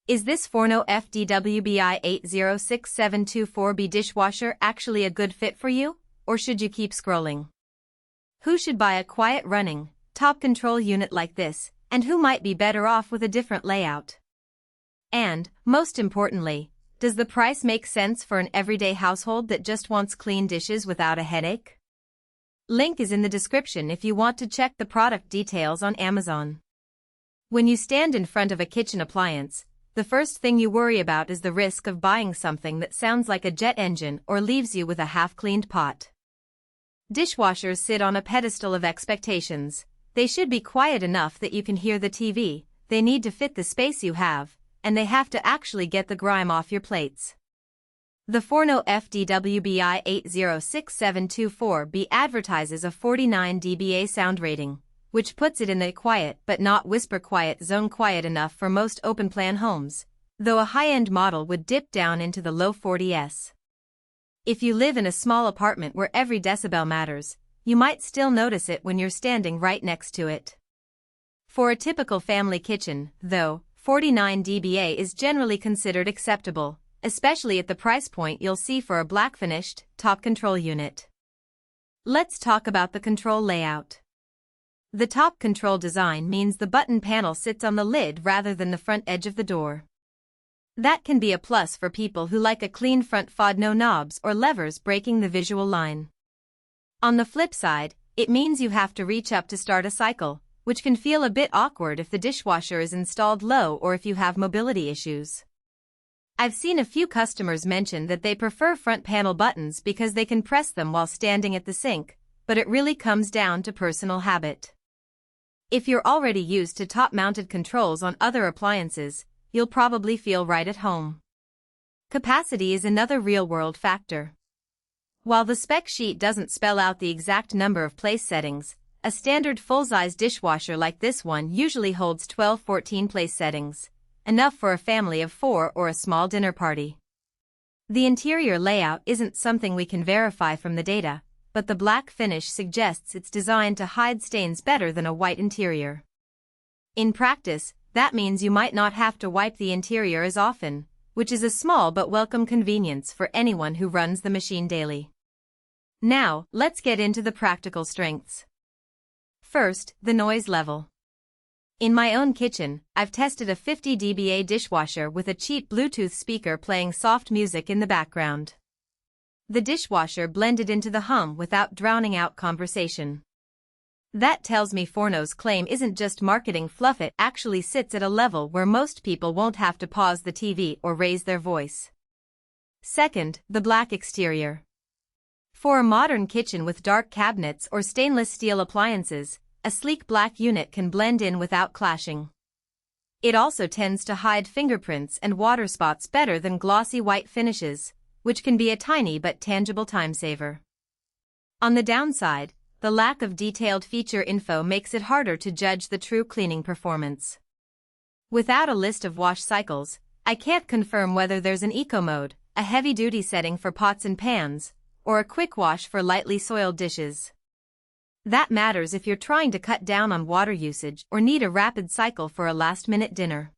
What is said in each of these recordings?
Is this Forno FDWBI806724B dishwasher actually a good fit for you, or should you keep scrolling? Who should buy a quiet running, top control unit like this, and who might be better off with a different layout? And, most importantly, does the price make sense for an everyday household that just wants clean dishes without a headache? Link is in the description if you want to check the product details on Amazon. When you stand in front of a kitchen appliance, the first thing you worry about is the risk of buying something that sounds like a jet engine or leaves you with a half-cleaned pot. Dishwashers sit on a pedestal of expectations. They should be quiet enough that you can hear the TV, they need to fit the space you have, and they have to actually get the grime off your plates. The Forno FDWBI806724B advertises a 49 dBA sound rating, which puts it in the quiet but not whisper quiet zone, quiet enough for most open-plan homes, though a high-end model would dip down into the low 40s. If you live in a small apartment where every decibel matters, you might still notice it when you're standing right next to it. For a typical family kitchen, though, 49 dBA is generally considered acceptable, especially at the price point you'll see for a black-finished, top control unit. Let's talk about the control layout. The top control design means the button panel sits on the lid rather than the front edge of the door. That can be a plus for people who like a clean front FOD, no knobs or levers breaking the visual line. On the flip side, it means you have to reach up to start a cycle, which can feel a bit awkward if the dishwasher is installed low or if you have mobility issues. I've seen a few customers mention that they prefer front panel buttons because they can press them while standing at the sink, but it really comes down to personal habit. If you're already used to top-mounted controls on other appliances, you'll probably feel right at home. Capacity is another real-world factor. While the spec sheet doesn't spell out the exact number of place settings, a standard full-size dishwasher like this one usually holds 12-14 place settings, enough for a family of 4 or a small dinner party. The interior layout isn't something we can verify from the data, but the black finish suggests it's designed to hide stains better than a white interior. In practice, that means you might not have to wipe the interior as often, which is a small but welcome convenience for anyone who runs the machine daily. Now, let's get into the practical strengths. First, the noise level. In my own kitchen, I've tested a 50 dBA dishwasher with a cheap Bluetooth speaker playing soft music in the background. The dishwasher blended into the hum without drowning out conversation. That tells me Forno's claim isn't just marketing fluff, it actually sits at a level where most people won't have to pause the TV or raise their voice. Second, the black exterior. For a modern kitchen with dark cabinets or stainless steel appliances, a sleek black unit can blend in without clashing. It also tends to hide fingerprints and water spots better than glossy white finishes, which can be a tiny but tangible time saver. On the downside, the lack of detailed feature info makes it harder to judge the true cleaning performance. Without a list of wash cycles, I can't confirm whether there's an eco mode, a heavy-duty setting for pots and pans, or a quick wash for lightly soiled dishes. That matters if you're trying to cut down on water usage or need a rapid cycle for a last-minute dinner.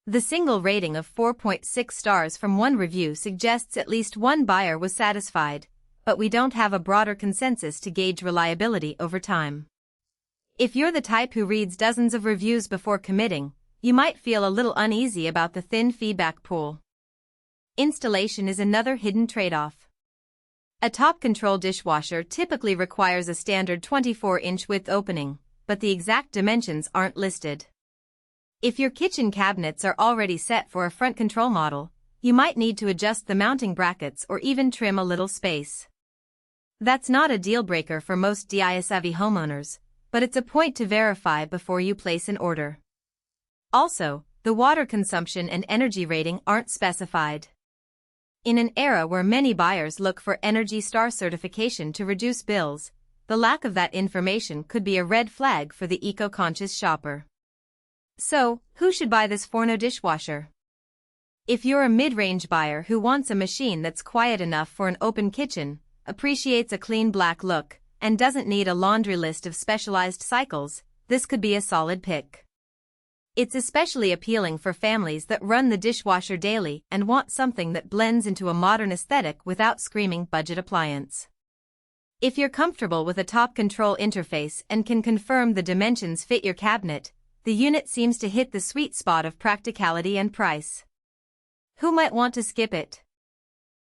The single rating of 4.6 stars from one review suggests at least one buyer was satisfied, but we don't have a broader consensus to gauge reliability over time. If you're the type who reads dozens of reviews before committing, you might feel a little uneasy about the thin feedback pool. Installation is another hidden trade-off. A top control dishwasher typically requires a standard 24-inch width opening, but the exact dimensions aren't listed. If your kitchen cabinets are already set for a front control model, you might need to adjust the mounting brackets or even trim a little space. That's not a deal-breaker for most DIY-savvy homeowners, but it's a point to verify before you place an order. Also, the water consumption and energy rating aren't specified. In an era where many buyers look for Energy Star certification to reduce bills, the lack of that information could be a red flag for the eco-conscious shopper. So, who should buy this Forno dishwasher? If you're a mid-range buyer who wants a machine that's quiet enough for an open kitchen, appreciates a clean black look, and doesn't need a laundry list of specialized cycles, this could be a solid pick. It's especially appealing for families that run the dishwasher daily and want something that blends into a modern aesthetic without screaming budget appliance. If you're comfortable with a top control interface and can confirm the dimensions fit your cabinet, the unit seems to hit the sweet spot of practicality and price. Who might want to skip it?